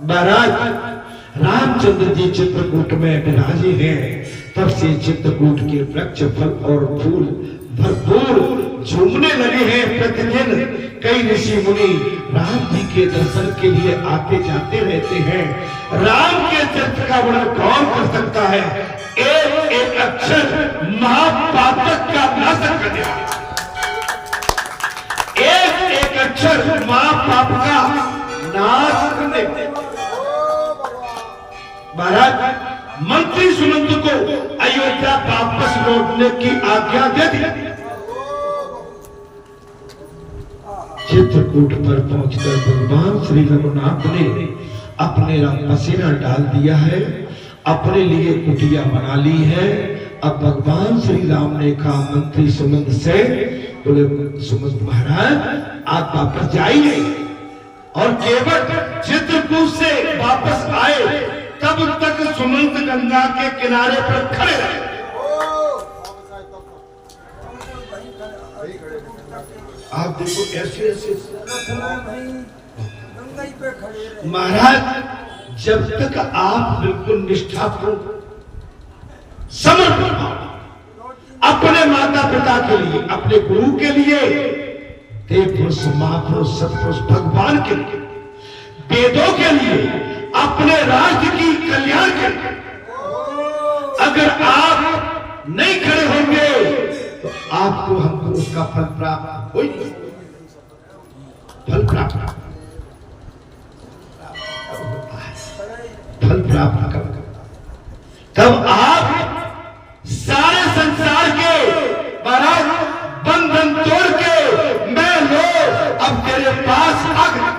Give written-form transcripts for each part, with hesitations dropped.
महाराज रामचंद्र जी चित्रकूट में विराजे हैं, तब से चित्रकूट के वृक्ष फल और फूल भरपूर झूमने लगे हैं। प्रतिदिन कई ऋषि मुनि राम जी के दर्शन के लिए आते जाते रहते हैं। राम के चरित्र का वर्णन कौन कर सकता है? एक एक अक्षर महापातक का नाश कर दिया, एक एक अक्षर महापाप का नाश करने। महाराज मंत्री सुमंत को अयोध्या वापस लौटने की आज्ञा दे दी। चित्रकूट पर पहुंचकर भगवान श्री रघुनाथ ने अपने पसीना डाल दिया है, अपने लिए कुटिया बना ली है। अब भगवान श्री राम ने कहा मंत्री सुमंत से, बोले सुमंत महाराज आप वापस जाइए, और केवल चित्रकूट से वापस आए तब तक सुमंत गंगा के किनारे पर खड़े रहे। आप देखो ऐसे ऐसे महाराज, जब तक आप बिल्कुल निष्ठापूर्ण समर्पण अपने माता पिता के लिए, अपने गुरु के लिए, देव पुरुष महापुरुष सत्पुरुष भगवान के लिए, वेदों के लिए, अपने राज्य की कल्याण के लिए अगर आप नहीं खड़े होंगे तो आपको हमको उसका फल प्राप्त हो, फल प्राप्त फल प्राप्त कर, तब आप सारे संसार के महाराज बंधन तोड़ के मैं लो अब तेरे पास आ गया।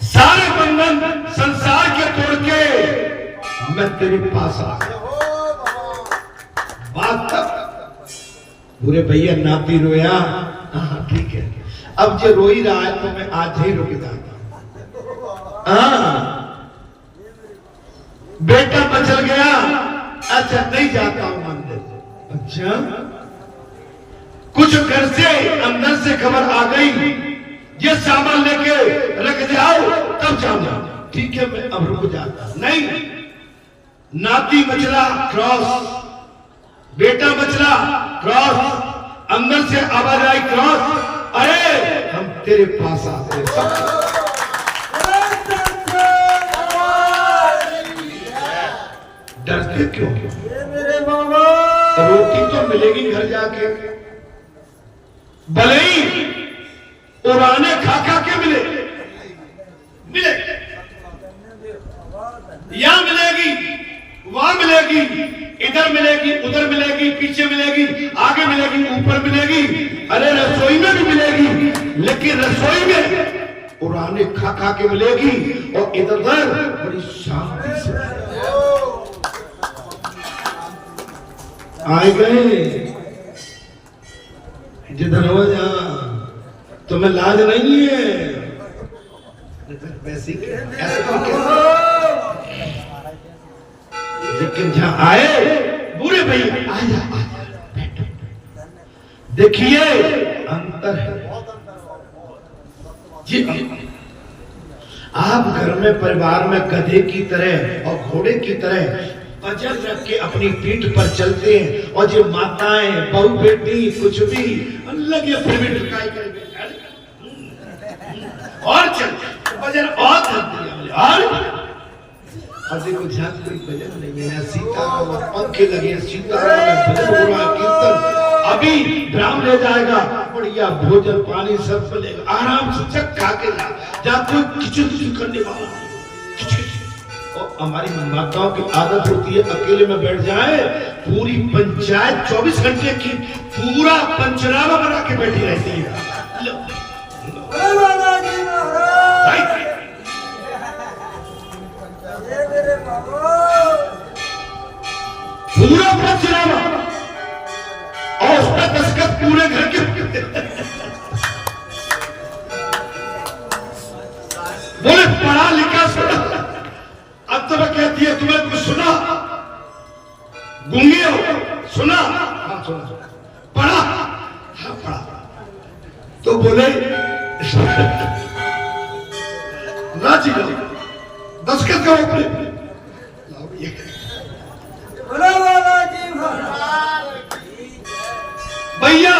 सारे बंधन संसार के तोड़ के मैं तेरे पास आ गया। बात तब बुरे भैया नाती रोया, हाँ ठीक है, अब जो रो ही रहा है तो मैं आज ही रुक जाता। हाँ बेटा बचल गया, अच्छा नहीं जाता हूं मंदिर। अच्छा कुछ घर से अंदर से खबर आ गई, ये सामान लेके रख जाओ तब जाऊंगा। ठीक है मैं अब रुक जाता। नहीं, नाती बचला क्रॉस, बेटा बचला क्रॉस, अंदर से आवाज आई क्रॉस, अरे हम तेरे पास आते सब। डरते क्यों? रोटी तो मिलेगी घर जाके, भले ही उड़ाने खा खा के मिले, मिले यहां मिलेगी, वहां मिलेगी, इधर मिलेगी, उधर मिलेगी, पीछे मिलेगी, आगे मिलेगी, ऊपर मिलेगी, अरे रसोई में भी मिलेगी, लेकिन रसोई में उड़ाने खा खा के मिलेगी और इधर उधर बड़ी शांति से आए गए। जिधर हो जा तुम्हें लाज नहीं है, लेकिन जहां आए बुरे भैया आजा बैठो, देखिए अंतर है जी। आप घर में परिवार में गधे की तरह और घोड़े की तरह वजन रख के अपनी पीठ पर चलते हैं, और जो माताएं बहू बेटी कुछ भी लगे फिर भी ढुकाई करेंगे और चल वजन और देखो झांक कोई भजन नहीं है, सीताराम पंखे लगे, सीताराम में भजन हो रहा है, कीर्तन, अभी ब्राह्मण ले जाएगा, बढ़िया भोजन पानी सब मिलेगा, आराम से चक खा के जा, जहाँ कोई किचन करने वाला नहीं। और हमारी माताओं की आदत होती है अकेले में बैठ जाए, पूरी पंचायत 24 घंटे की पूरा पंचनामा बना के बैठी रहती है। पूरा पंचनामा और उसका दस्तखत पूरे घर के बोले पढ़ा लिखा सुना। अब तो मैं कहती है तुम्हें कुछ सुना, गूंगे हो सुना, सुना पढ़ा? हाँ पढ़ा। तो बोले राजी लो, दस्तखत करो अपने। भैया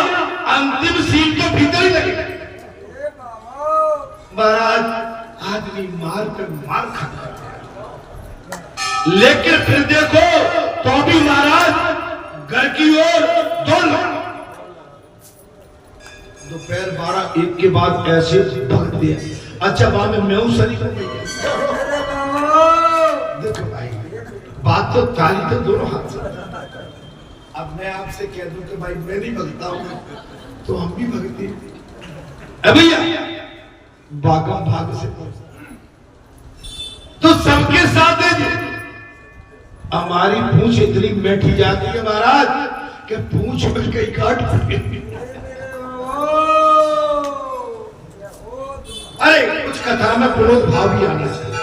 अंतिम सील तो भीतर ही लगे। महाराज आदमी मार कर मार खा, लेकिन फिर देखो तो भी महाराज घर की ओर दौड़। दोपहर 12-1 के बाद ऐसे भग दिया। अच्छा वहां में मैं शरीफ हो गई। देखो भाई बात तो ताली तो दोनों हाथ से। अब मैं आपसे कह दूं कि भाई मैं नहीं भगता हूं तो हम भी भगते हैं भैया। बागम भाग से तो सबके साथ है। हमारी पूंछ इतनी बैठी जाती है महाराज कि पूंछ में कई काट पड़े। अरे कुछ कथा में पुनोद भाव भी आना चाहिए।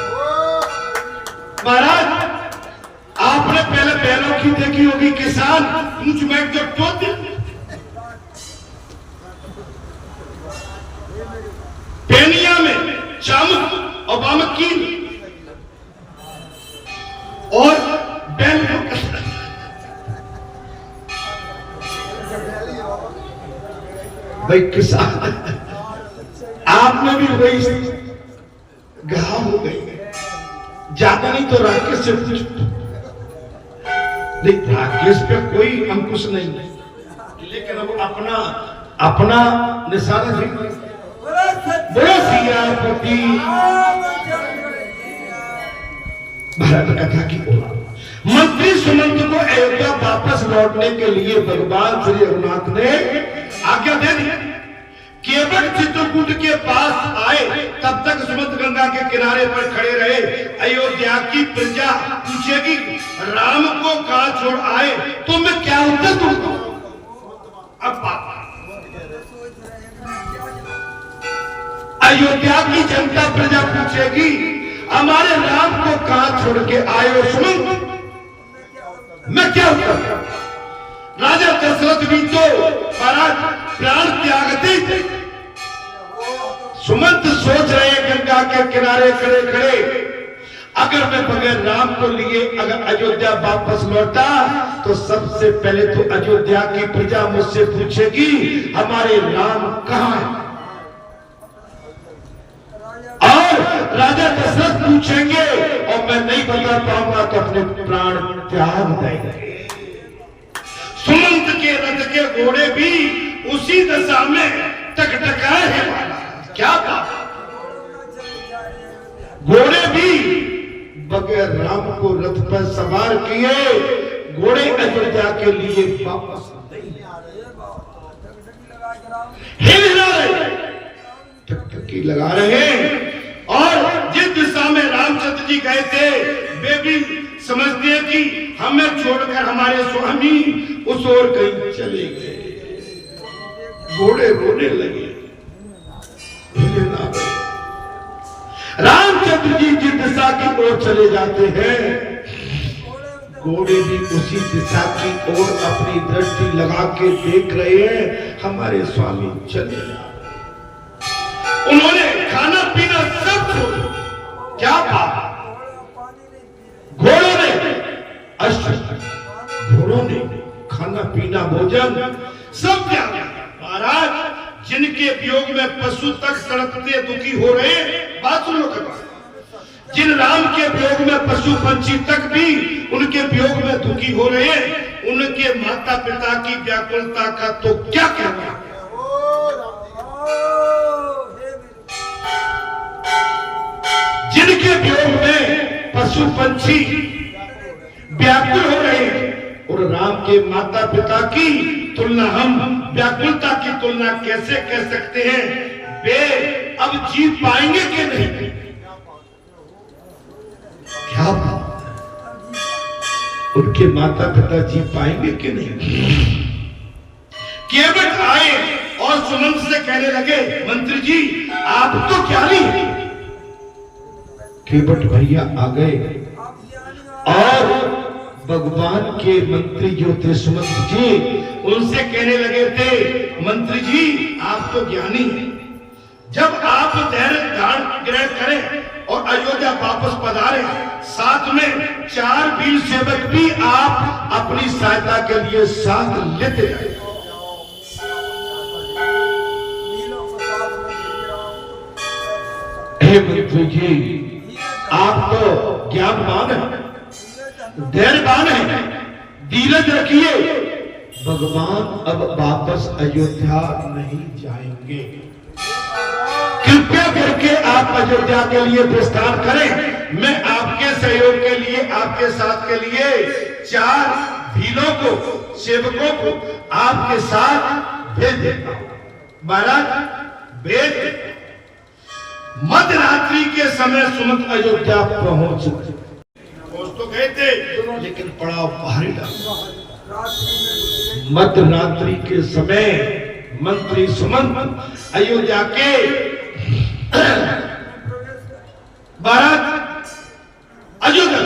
महाराज आपने पहले बैलों की देखी होगी, किसान पूंछ में जो टोते पेनिया में चामुक और बामक की और बैल को भाई किसान आपने भी वही घाव हो गई। ज्यादा नहीं तो राकेश से पूछ। नहीं राकेश पे कोई अंकुश नहीं है, लेकिन अब अपना निशाना भी बड़ा सियापति भारत कथा की ओर। मंत्री सुमंत को अयोध्या वापस लौटने के लिए भगवान श्री रघुनाथ ने आज्ञा दे दी। केवट चित्रकूट के पास आए, तब तक सुमंत गंगा के किनारे पर खड़े रहे। अयोध्या की प्रजा पूछेगी राम को कहां छोड़ आए, तो मैं क्या उत्तर दूंगा? अब अयोध्या की जनता प्रजा पूछेगी हमारे राम को कहां छोड़ के आए हो सुमंत, मैं क्या उत्तर? राजा दशरथ भी तो प्राण त्यागते थे। सुमंत सोच रहे गंगा के किनारे खड़े खड़े, अगर मैं बगैर राम को लिए अगर अयोध्या वापस लौटा तो सबसे पहले तो अयोध्या की प्रजा मुझसे पूछेगी हमारे राम कहां है, और राजा दशरथ पूछेंगे और मैं नहीं बता पाऊंगा तो अपने प्राण त्याग देंगे। सुमंत के रथ के घोड़े भी उसी दशा में टकटकाए हैं। क्या बात, घोड़े भी बगैर राम को रथ पर सवार किए, घोड़े अयोध्या के लिए वापस टकटकी लगा रहे हैं। और जिस दिशा में रामचंद्र जी गए थे वे भी समझते हैं कि हमें छोड़कर हमारे स्वामी उस ओर कहीं चले गए। घोड़े रोने लगे। रामचंद्र जी जिस दिशा की ओर चले जाते हैं, घोड़े भी उसी दिशा की ओर अपनी दृष्टि लगा के देख रहे हैं हमारे स्वामी चले। उन्होंने खाना पीना सब छोड़, क्या बात, घोड़ों ने खाना पीना भोजन सब त्याग। महाराज जिनके वियोग में पशु तक तड़पते दुखी हो रहे, बात सुनो। जिन राम के वियोग में पशु पंछी तक भी उनके वियोग में दुखी हो रहे, उनके माता पिता की व्याकुलता का तो क्या कहना। जिनके वियोग में पशु पंछी व्याकुल हो रहे और राम के माता पिता की तुलना हम व्याकुलता की तुलना कैसे कह सकते हैं? वे अब जी पाएंगे कि नहीं? क्या उनके माता पिता जी पाएंगे कि नहीं? केवट आए और सुमंत से कहने लगे मंत्री जी आप तो क्या नहीं। केवट भैया आ गए और भगवान के मंत्री जो थे सुमंत जी, उनसे कहने लगे थे, मंत्री जी आप तो ज्ञानी हैं, जब आप धैर्य धारण ग्रहण करें और अयोध्या वापस पधारे, साथ में 4 वीर सेवक भी आप अपनी सहायता के लिए साथ लेते रहे। हे मंत्री जी, आप तो ज्ञानवान हैं, धैर्यवान है, धीरज रखिए, भगवान अब वापस अयोध्या नहीं जाएंगे, कृपया करके आप अयोध्या के लिए प्रस्थान करें। मैं आपके सहयोग के लिए, आपके साथ के लिए 4 भीलों को, सेवकों को आपके साथ भेज देता हूं। महाराज भेज देता। मध्यरात्रि के समय सुमंत अयोध्या पहुंच तो गए थे, लेकिन पड़ाव भारी लगा। मध्यरात्रि के समय मंत्री सुमंत अयोध्या के भारत अयोध्या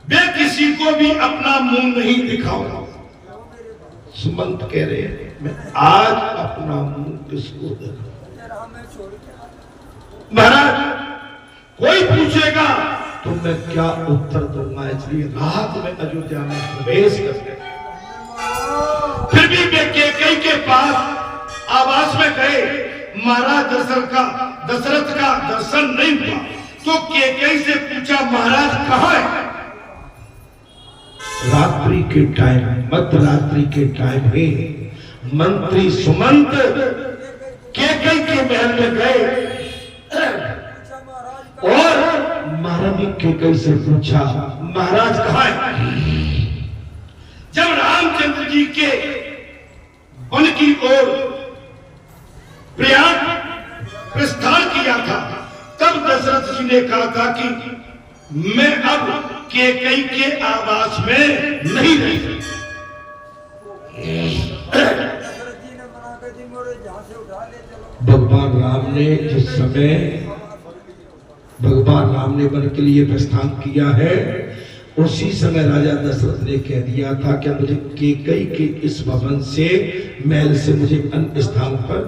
वे किसी को भी अपना मुंह नहीं दिखाओ। सुमंत कह रहे हैं, मैं आज अपना मुंह किसको दिखाऊं? महाराज कोई पूछेगा तो मैं क्या उत्तर दूंगा, इसलिए रात में अयोध्या में प्रवेश करते। फिर भी वे कैकेयी के पास आवास में गए, महाराज दशरथ का दर्शन नहीं हुआ, तो कैकेयी से पूछा, महाराज कहाँ है? रात्रि के टाइम, मध्यरात्रि के टाइम ही मंत्री सुमंत कैकेयी के महल में गए और महारानी कैकेयी से पूछा, महाराज कहाँ है? जब रामचंद्र जी के उनकी ओर प्रस्थान किया था, तब दशरथ जी ने कहा था कि मैं अब कैकेयी के आवास में नहीं रह सकता। भगवान राम ने जिस समय भगवान राम ने वन के लिए प्रस्थान किया है, उसी समय राजा दशरथ ने कह दिया था कि मुझे कैकेयी के इस भवन से, महल से मुझे अन्य स्थान पर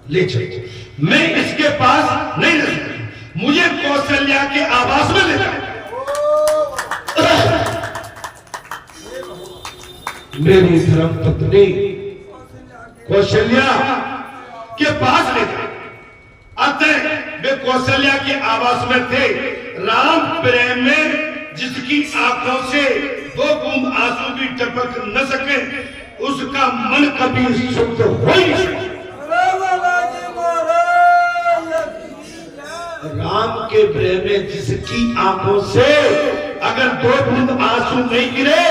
ले चलो, मैं इसके पास नहीं रह सकता, मुझे कौशल्या के आवास में ले जाओ। मेरी धर्म पत्नी कौशल्या के पास ले जाओ। अतः वे कौशल्या के आवास में थे। राम प्रेम में जिसकी आंखों से 2 बूंद आंसू भी टपक न सके, उसका मन कभी शुद्ध हो ही नहीं सकता। राम के प्रेम में जिसकी आंखों से अगर 2 बूंद आंसू नहीं गिरे,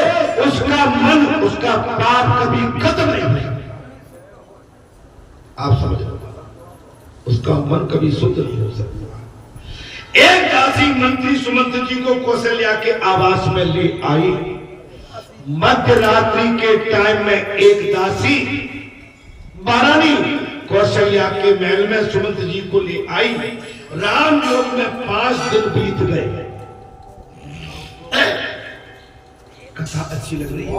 उसका मन, उसका पाप कभी खत्म नहीं होगा। आप समझ लो, उसका मन कभी शुद्ध नहीं हो सकता। एक दासी मंत्री सुमंत जी को कौशल्या के आवास में ले आई। मध्यरात्रि के टाइम में एक दासी महारानी कौशल्या के महल में सुमंत जी को ले आई। राम योग में 5 दिन बीत गए। कथा अच्छी लग रही है।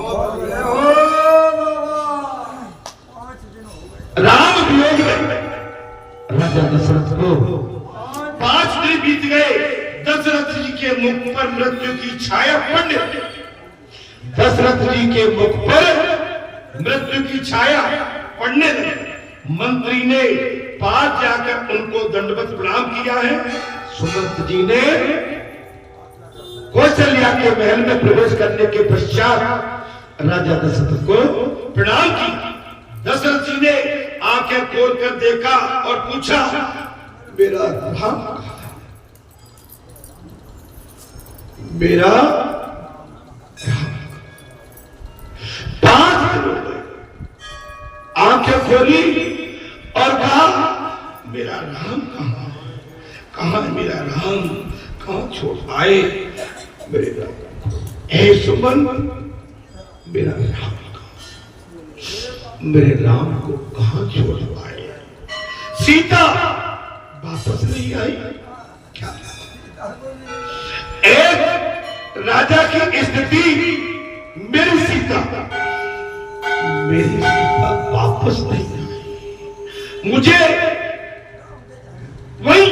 राम योग में राजा दशरथ को 5 दिन बीत गए। दशरथ जी के मुख पर मृत्यु की छाया पड़ने लगी। दशरथ जी के मुख पर मृत्यु की छाया पड़ने लगी। मंत्री ने पास जाकर उनको दंडवत प्रणाम किया है। सुमंत जी ने कौशल्या के महल में प्रवेश करने के पश्चात राजा दशरथ को प्रणाम किया। दशरथ जी ने आंखें खोलकर देखा और पूछा, मेरा राम कहाँ है? मेरा 5 दिन हो गए। आंखें खोली और कहा, मेरा राम कहाँ है? कहाँ है मेरा राम? कहाँ छोड़ आए मेरे राम? हे सुमंत, मेरा राम, मेरे राम को कहां छोड़ आए? सीता वापस नहीं आई क्या? एक राजा की स्थिति मेरी सीता वापस नहीं आई। मुझे वही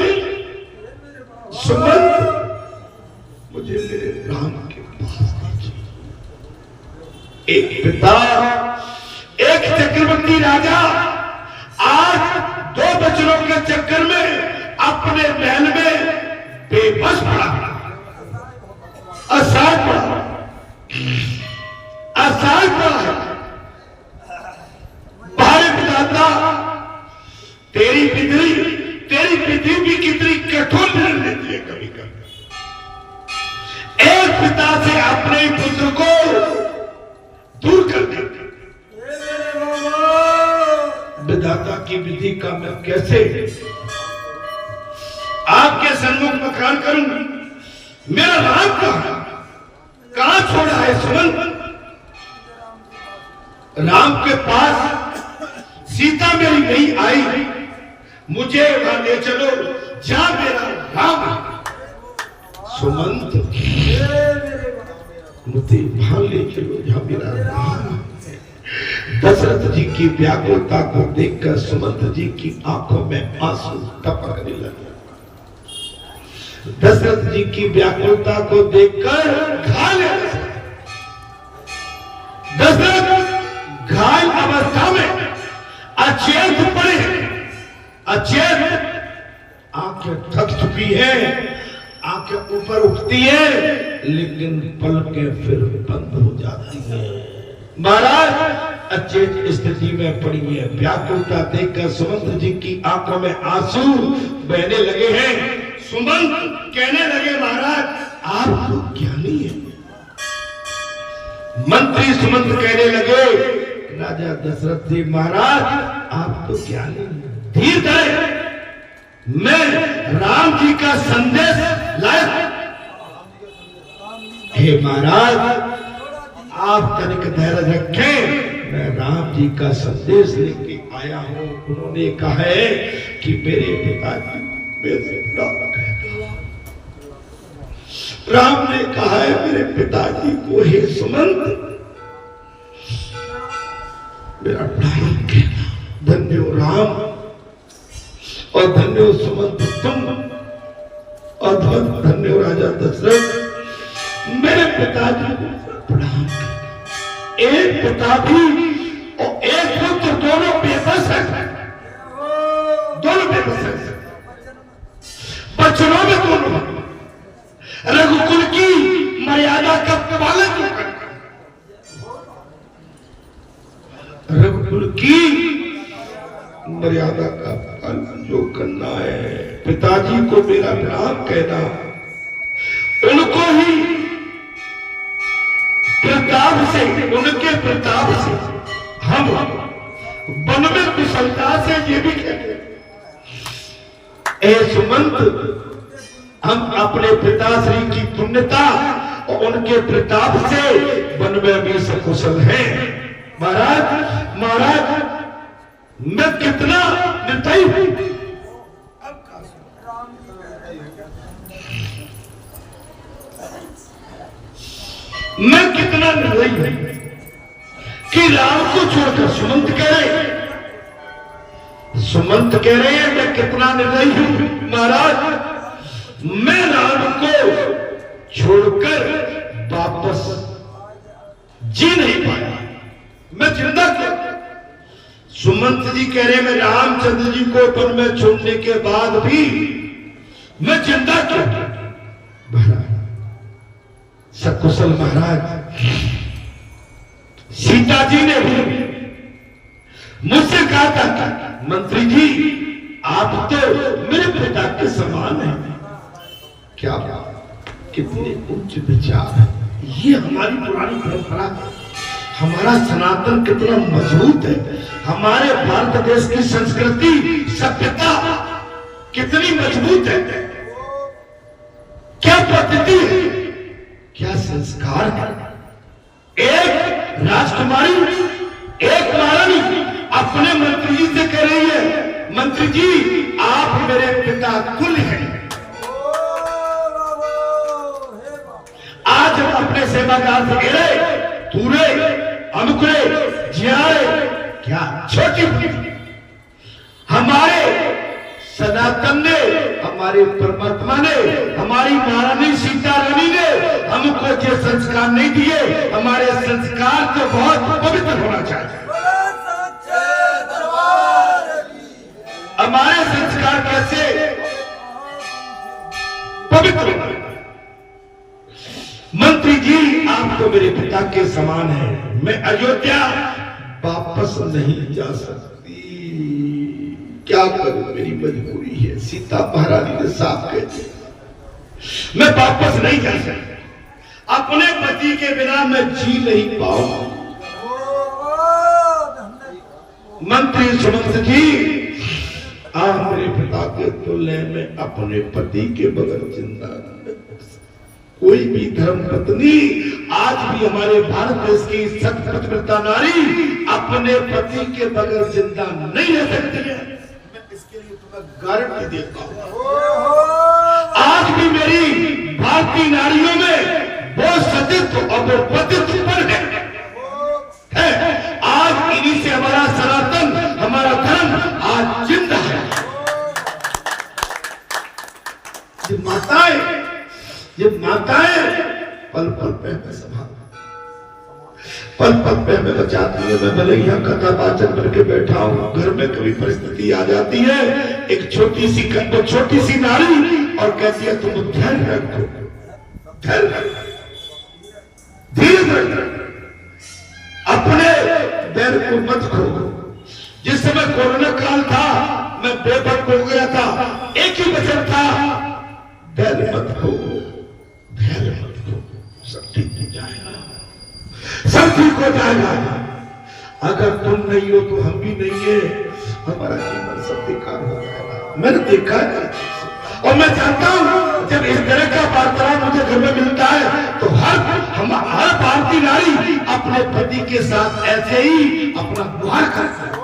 सुमंत मुझे मेरे राम के पास चाहिए। एक पिता, एक चक्रवर्ती राजा आज दो बच्चों के चक्कर में अपने महल में बेबस पड़ा, असहाय पड़ा, असहाय पड़ा है। भाई पिता, तेरी विधि भी कितनी कठोर निर्णय लेती है कभी कभी। एक पिता से अपने पुत्र को दूर कर देते। विधाता की विधि का मैं कैसे आपके सन्मुख बखान करूं? मेरा राम कहां छोड़ा है सुमंत? राम के पास सीता मेरी नहीं आई, मुझे वहां ले चलो जहां मेरा राम है। सुमंत मुझे वहां ले चलो जहां मेरा राम है। दशरथ जी की व्याकुलता को देखकर सुमंत जी की आंखों में आंसू टपकने लगे। दशरथ जी की व्याकुलता को देखकर दशरथ घायल अवस्था में अचेत पड़े, अचेत, आंखें थक चुकी है, आंखें ऊपर उठती है लेकिन पलकें फिर बंद हो जाती है। महाराज अचेत स्थिति में पड़ी है। व्याकुलता देखकर सुमंत जी की आंखों में आंसू बहने लगे हैं। सुमंत कहने लगे, महाराज आप तो ज्ञानी हैं। मंत्री सुमंत कहने लगे, राजा दशरथ जी महाराज आप तो ज्ञानी हैं। धीर धरे, मैं राम जी का संदेश लाया। हे महाराज आप तनिक धैर्य रखें, मैं राम जी का संदेश लेके आया हूं। उन्होंने कहा है कि मेरे पिताजी मेरे राम कहता। राम ने कहा है मेरे पिताजी को, हे सुमंत मेरा प्राण कहना। धन्य हो राम और धन्य हो सुमंत तुम, और धन्य हो राजा दशरथ। मेरे पिताजी को प्रणाम। एक पिता भी और एक पुत्र दोनों बेबस है, दोनों बेबस है। बचनों में दोनों रघुकुल की मर्यादा का पालन जो करना, रघुकुल की मर्यादा का पालन जो करना है। पिताजी को मेरा प्रणाम कहना, उनको ही प्रताप से, उनके प्रताप से हम वन में कुशलता से ये भी कहते हैं, ए सुमंत हम अपने पिताश्री की पुण्यता और उनके प्रताप से वन में भी सकुशल हैं। महाराज मैं कितना निर्दयी हूं। मैं कितना निर्दयी हूं कि राम को छोड़कर सुमंत कह रहे, सुमंत कह रहे हैं मैं कितना निर्दयी हूं। महाराज मैं राम को छोड़कर वापस जी नहीं पाया, मैं जिंदा क्यों? सुमंत जी कह रहे मैं रामचंद्र जी को वन में छोड़ने के बाद भी मैं जिंदा क्यों? महाराज सकुशल महाराज सीता जी ने भी मुझसे कहा था, मंत्री जी आप तो मेरे पिता के समान हैं। क्या कितने उच्च विचार है। ये हमारी पुरानी परंपरा है, हमारा सनातन कितना मजबूत है, हमारे भारत देश की संस्कृति सभ्यता कितनी मजबूत है। क्या पद्धति है, क्या संस्कार है। एक राजकुमारी, एक महारानी अपने मंत्री जी से कह रही है, मंत्री जी आप मेरे पिता तुल्य हैं। आज हम अपने सेवादार से कह रहे, तूरे हमको जियाए क्या छोटी हमारे सनातन ने, हमारे परमात्मा ने, हमारी महारानी सीता रानी ने हमको ये संस्कार नहीं दिए। हमारे संस्कार तो बहुत पवित्र होना चाहिए। हमारे संस्कार कैसे पवित्र? मंत्री जी, आप तो मेरे पिता के समान हैं। मैं अयोध्या वापस नहीं जा सकती। क्या करूं, मेरी मजबूरी है। सीता महारानी ने साफ कह दिया, मैं वापस नहीं जा सकता। अपने पति के बिना मैं जी नहीं पाऊंगा। मंत्री सुमंत जी, आप मेरे पिता के तुल्य में अपने पति के बगैर जिंदा नहीं। कोई भी धर्म पत्नी आज भी हमारे भारत देश की सत्यव्रता नारी अपने पति के बगैर जिंदा नहीं रह सकती है। मैं इसके लिए तुम्हें गारंटी देता हूं। आज भी मेरी भारतीय नारियों में वो सतीत्व और वो पतित्व पर है। आज इन्हीं से हमारा सनातन, हमारा धर्म आज जिंदा है। ये माताएं पल पल पे हमें संभाल, पल पल पे हमें बचाती है। मैं भले यहाँ कथा वाचन करके बैठा हूँ, घर में कभी परिस्थिति आ जाती है, एक छोटी सी नारी और कहती है तुम धैर्य रखो, धैर्य रखो, धीरे रखो, अपने धैर्य को मत खो। जिस समय कोरोना काल था, मैं बेबक हो गया था, एक ही वचन था, धैर्य मत खो, धैर्य मत खो, सब ठीक हो जाएगा, सब ठीक हो जाएगा। अगर तुम नहीं हो तो हम भी नहीं है, हमारा जीवन सब बेकार हो जाएगा। मैंने देखा है और मैं जानता हूं, जब इस तरह का वार्तालाप मुझे घर में मिलता है तो हर भारतीय नारी अपने पति के साथ ऐसे ही अपना गुहार करता है।